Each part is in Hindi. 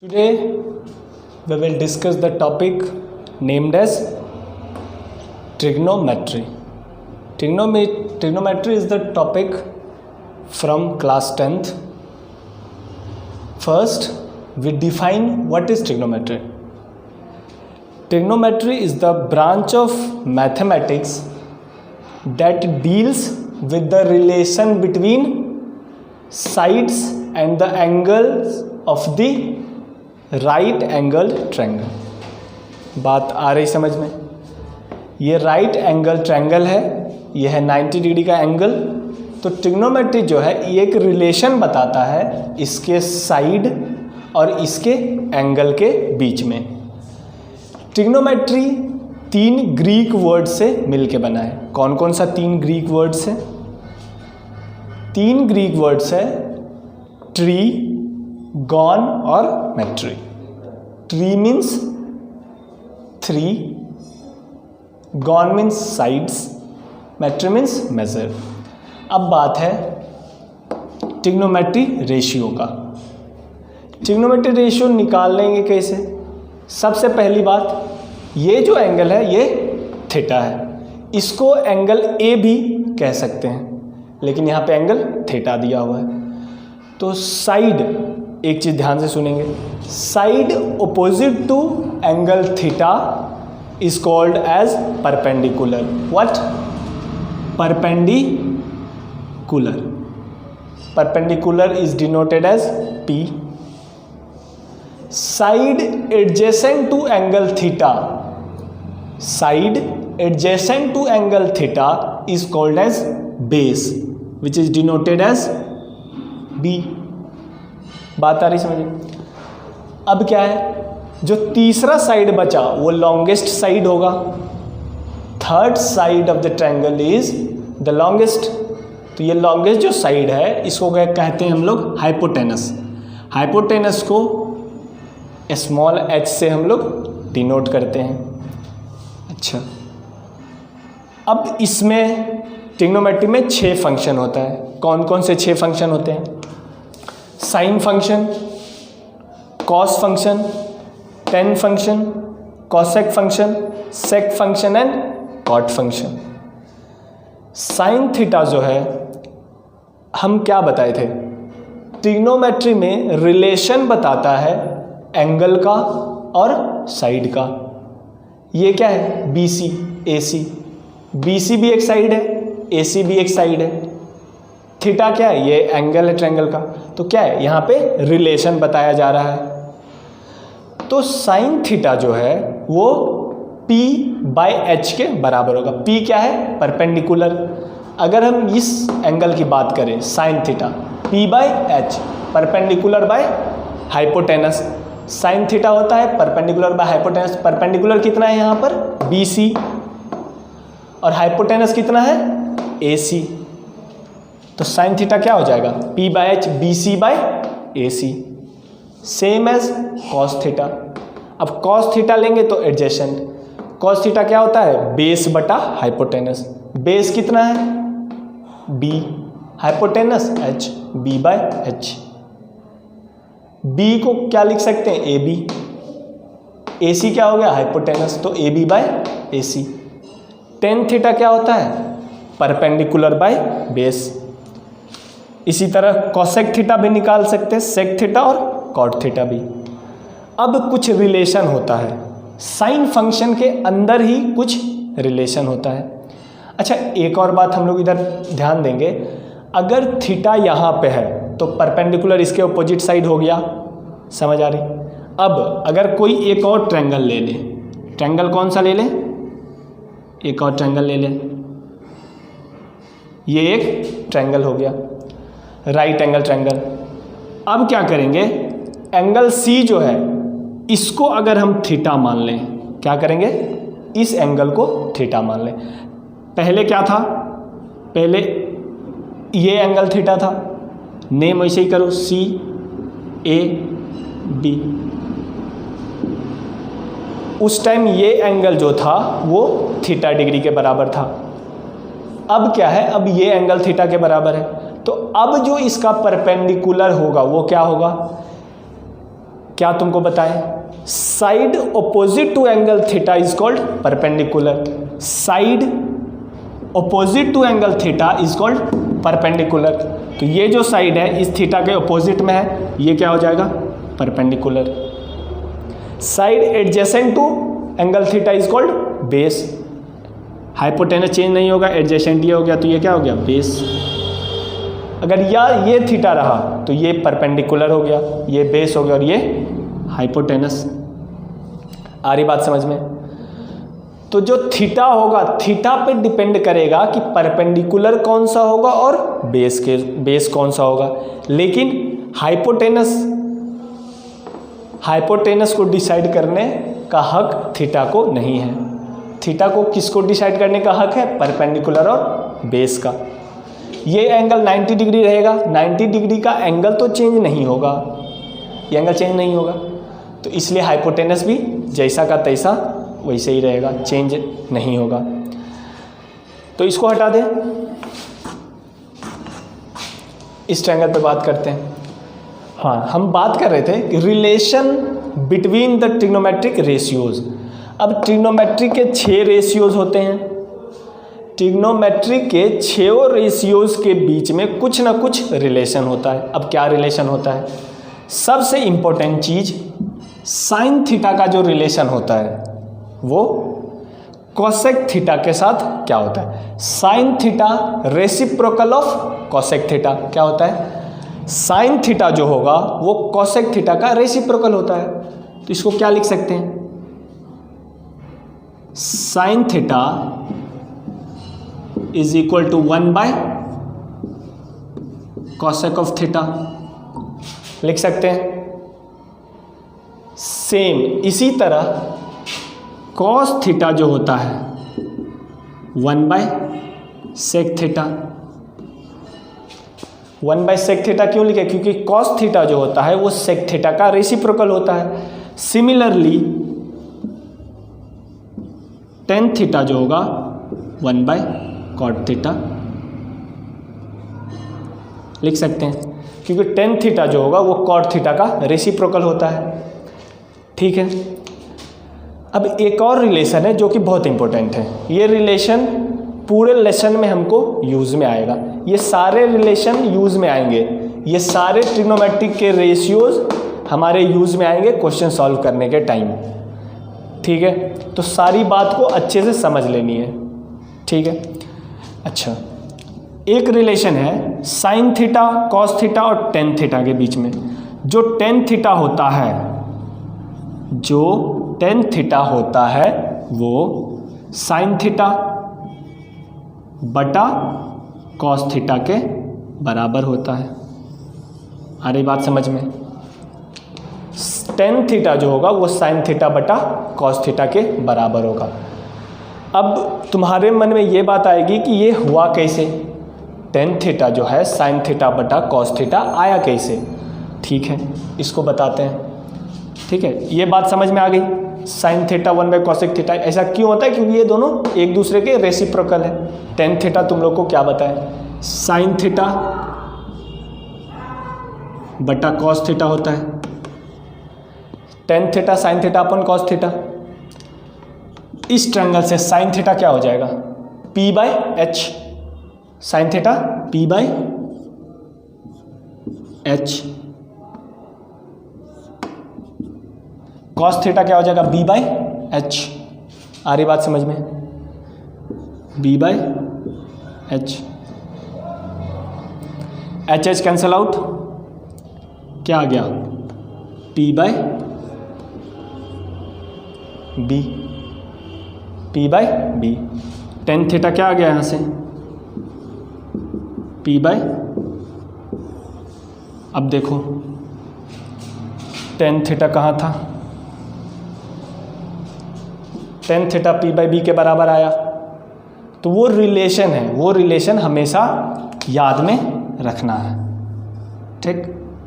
Today we will discuss the topic named as trigonometry. Trigonometry is the topic from class 10th. First, we define what is trigonometry. Trigonometry is the branch of mathematics that deals with the relation between sides and the angles of the right angle triangle. बात आ रही समझ में? ये राइट एंगल ट्रायंगल है, ये है 90 डिग्री का एंगल। तो ट्रिग्नोमेट्री जो है ये एक रिलेशन बताता है इसके साइड और इसके एंगल के बीच में। ट्रिग्नोमेट्री 3 ग्रीक वर्ड से मिलके बना है। कौन कौन सा 3 ग्रीक वर्ड्स है? 3 ग्रीक वर्ड्स है ट्री, गॉन और metry. Tri means 3, gon means sides, metry means measure. अब बात है ट्रिग्नोमेट्री रेशियो का। ट्रिग्नोमेट्री रेशियो निकाल लेंगे कैसे? सबसे पहली बात, ये जो एंगल है ये थीटा है, इसको एंगल ए भी कह सकते हैं, लेकिन यहाँ पे एंगल थीटा दिया हुआ है। तो साइड, एक चीज ध्यान से सुनेंगे, side opposite to angle theta is called as perpendicular. What? Perpendicular. Perpendicular is denoted as P। Side adjacent to angle theta, side adjacent to angle theta is called as base, which is denoted as B। बात आ रही समझ में? अब क्या है, जो तीसरा साइड बचा वो लॉन्गेस्ट साइड होगा। Third side of the triangle is the longest. तो ये लॉन्गेस्ट जो साइड है इसको कहते हैं हम लोग हाइपोटेनस। हाइपोटेनस को स्मॉल h से हम लोग डिनोट करते हैं। अच्छा, अब इसमें ट्रिग्नोमेट्री में 6 फंक्शन होता है। कौन कौन से 6 फंक्शन होते हैं? Sine function, cos function, tan function, cosec function, sec function and cot function. Sine theta जो है, हम क्या बताए थे? ट्रिग्नोमेट्री में रिलेशन बताता है एंगल का और साइड का। ये क्या है? BC, AC। BC भी एक साइड है, AC भी एक साइड है। थीटा क्या है? ये एंगल है ट्रायंगल का। तो क्या है, यहाँ पे रिलेशन बताया जा रहा है। तो साइन थीटा जो है वो P/H के बराबर होगा। P क्या है? परपेंडिकुलर। अगर हम इस एंगल की बात करें sine theta, P/H perpendicular by hypotenuse. Sine theta होता है परपेंडिकुलर बाय हाइपोटेनस। परपेंडिकुलर कितना है यहाँ पर? BC। और हाइपोटेनस कितना है? AC। तो साइन थीटा क्या हो जाएगा? P/H BC/AC, same as cos theta. अब कॉस थीटा लेंगे तो एडजेसेंट। कॉस थीटा क्या होता है? बेस बटा हाइपोटेनस। बेस कितना है? B, hypotenuse H, B/H। B को क्या लिख सकते हैं? AB। AC क्या हो गया? हाइपोटेनस, तो AB/AC। टेन थीटा क्या होता है? Perpendicular by base. इसी तरह कॉसेक थीटा भी निकाल सकते हैं, सेक थीटा और कॉट थीटा भी। अब कुछ रिलेशन होता है, साइन फंक्शन के अंदर ही कुछ रिलेशन होता है। अच्छा, एक और बात हम लोग इधर ध्यान देंगे, अगर थीटा यहाँ पे है तो परपेंडिकुलर इसके अपोजिट साइड हो गया। समझ आ रही? अब अगर कोई एक और ट्रायंगल ले ले, ट्रायंगल कौन सा ले ले? एक और ट्रायंगल ले ले। ये एक ट्रायंगल हो गया, राइट एंगल ट्रायंगल। अब क्या करेंगे, एंगल C जो है इसको अगर हम थीटा मान लें, क्या करेंगे? इस एंगल को थीटा मान लें। पहले क्या था? पहले ये एंगल थीटा था, नेम ऐसे ही करो CAB। उस टाइम ये एंगल जो था वो थीटा डिग्री के बराबर था। अब क्या है? अब ये एंगल थीटा के बराबर है। तो अब जो इसका परपेंडिकुलर होगा वो क्या होगा? क्या तुमको बताएं, side opposite to angle theta is called perpendicular. Side opposite to angle theta is called perpendicular. तो ये जो साइड है इस थीटा के ऑपोजिट में है, ये क्या हो जाएगा, perpendicular. Side adjacent to angle theta is called base. Hypotenuse change नहीं होगा, एडजेसेंट ये हो गया, तो ये क्या हो गया, बेस। अगर ये थीटा रहा तो ये परपेंडिकुलर हो गया, ये बेस हो गया और ये हाइपोटेनस। आ रही बात समझ में? तो जो थीटा होगा, थीटा पे डिपेंड करेगा कि परपेंडिकुलर कौन सा होगा और बेस कौन सा होगा। लेकिन हाइपोटेनस को डिसाइड करने का हक थीटा को नहीं है। थीटा को किसको डिसाइड करने का हक है, परपेंडिकुलर और बेस का। ये एंगल 90 डिग्री रहेगा, 90 डिग्री का एंगल तो चेंज नहीं होगा, ये एंगल चेंज नहीं होगा, तो इसलिए हाइपोटेनस भी जैसा का तैसा वैसे ही रहेगा, चेंज नहीं होगा। तो इसको हटा दें, इस ट्रायंगल पे बात करते हैं। हाँ, हम बात कर रहे थे कि relation between the trigonometric ratios. अब ट्रिग्नोमेट्री के 6 रेशियोज होते हैं। ट्रिग्नोमेट्री के 6 रेशियोज के बीच में कुछ ना कुछ रिलेशन होता है। अब क्या रिलेशन होता है? सबसे इम्पोर्टेंट चीज, साइन थीटा का जो रिलेशन होता है वो कोसेक थीटा के साथ क्या होता है? Sine theta reciprocal of cosec theta. क्या होता है? साइन थीटा जो होगा वो कोसेक थीटा का रेसिप्रोकल होता है। तो इसको क्या लिख सकते हैं? Sine theta is equal to 1 by cosec of theta लिख सकते हैं। सेम इसी तरह कॉस थीटा जो होता है 1 by sec theta. 1 by sec theta क्यों लिखे? क्योंकि कॉस थीटा जो होता है वो सेक थीटा का रेसिप्रोकल होता है। सिमिलरली टेन थीटा जो होगा 1 बाय कॉट थीटा लिख सकते हैं, क्योंकि टेन थीटा जो होगा वो कॉट थीटा का रेसिप्रोकल होता है। ठीक है। अब एक और रिलेशन है जो कि बहुत इंपॉर्टेंट है। ये रिलेशन पूरे लेसन में हमको यूज़ में आएगा। ये सारे रिलेशन यूज़ में आएंगे, ये सारे ट्रिग्नोमेट्रिक के रेशियोज हमारे यूज़ में आएंगे क्वेश्चन सॉल्व करने के टाइम। ठीक है, तो सारी बात को अच्छे से समझ लेनी है। ठीक है। अच्छा, एक रिलेशन है साइन थीटा, कॉस थीटा और टेन थीटा के बीच में। जो टेन थीटा होता है, जो टेन थीटा होता है वो साइन थीटा बटा कॉस थीटा के बराबर होता है। आ रही बात समझ में? टेन थीटा जो होगा वो साइन थीटा बटा कॉस थीटा के बराबर होगा। अब तुम्हारे मन में ये बात आएगी कि ये हुआ कैसे? टेन थीटा जो है साइन थीटा बटा कॉस थीटा आया कैसे? ठीक है, इसको बताते हैं। ठीक है, ये बात समझ में आ गई। Sine theta 1 bye cosec theta ऐसा क्यों होता है? क्योंकि ये दोनों एक दूसरे के रेसिप्रोकल है। टेन थीटा तुम लोग को क्या बताए? साइन थीटा बटा कॉस थीटा होता है। टेन थीटा साइन थीटा अपन कॉस थीटा। इस ट्रायंगल से साइन थीटा क्या हो जाएगा? P by H. Sine theta P by H. Cos theta क्या हो जाएगा? B by H. आ रही बात समझ में? B by h. H h cancel out, क्या आ गया? P by b. P by b. Tan theta क्या आ गया यहाँ से? P बाय, अब देखो टेन थीटा कहाँ था? Tan theta P by b के बराबर आया। तो वो रिलेशन है, वो रिलेशन हमेशा याद में रखना है। ठीक,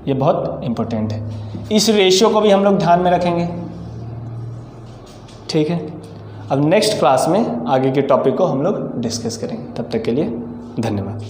ये बहुत इंपॉर्टेंट है। इस रेशियो को भी हम लोग ध्यान में रखेंगे। ठीक है, अब नेक्स्ट क्लास में आगे के टॉपिक को हम लोग डिस्कस करेंगे। तब तक के लिए धन्यवाद।